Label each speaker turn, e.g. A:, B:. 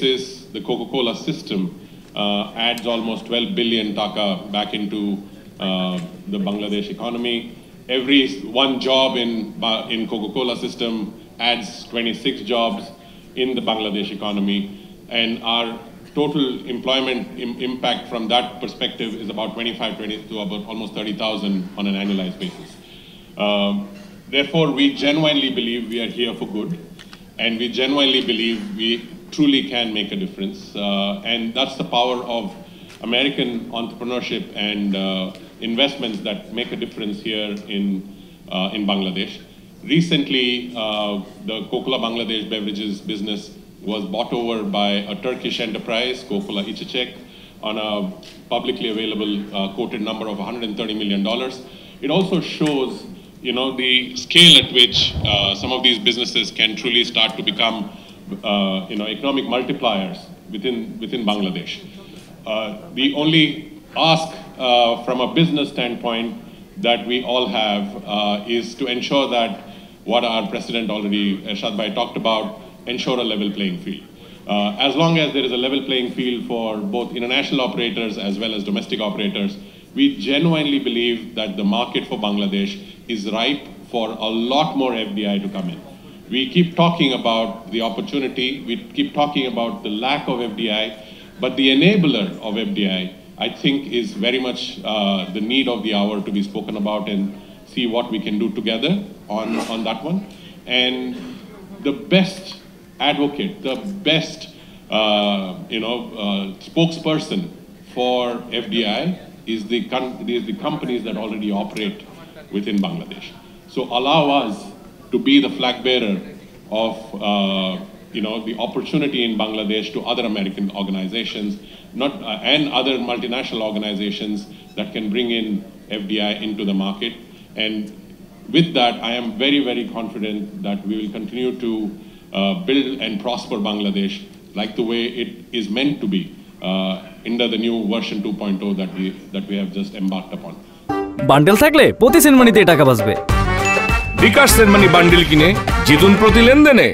A: basis, the Coca-Cola system adds almost 12 billion taka back into the Bangladesh economy. Every one job in Coca-Cola system adds 26 jobs in the Bangladesh economy, and our total employment impact from that perspective is about 20 to about almost 30,000 on an annualized basis. Therefore, we genuinely believe we are here for good, and we genuinely believe we truly can make a difference. And that's the power of American entrepreneurship and investments that make a difference here in Bangladesh. Recently, the Coca-Cola Bangladesh beverages business was bought over by a Turkish enterprise, Coca-Cola İçecek, on a publicly available quoted number of $130 million. It also shows, the scale at which some of these businesses can truly start to become, economic multipliers within Bangladesh. The only ask from a business standpoint that we all have is to ensure that what our president already, Ershad Bhai, talked about, ensure a level playing field. As long as there is a level playing field for both international operators as well as domestic operators, we genuinely believe that the market for Bangladesh is ripe for a lot more FDI to come in. We keep talking about the opportunity, we keep talking about the lack of FDI, but the enabler of FDI, I think, is very much the need of the hour to be spoken about and see what we can do together on that one. And the best advocate, the best spokesperson for FDI is the companies that already operate within Bangladesh. So allow us to be the flag bearer of the opportunity in Bangladesh to other American organizations, and other multinational organizations that can bring in FDI into the market. And with that, I am very, very confident that we will continue to build and prosper Bangladesh like the way it is meant to be under the new version 2.0 that we have just embarked upon.
B: Bundle থাকলে প্রতি সেনমানিতে টাকা বাঁচবে। বিকাশ send money bundle কিনে জিতুন প্রতি লেনদেনে।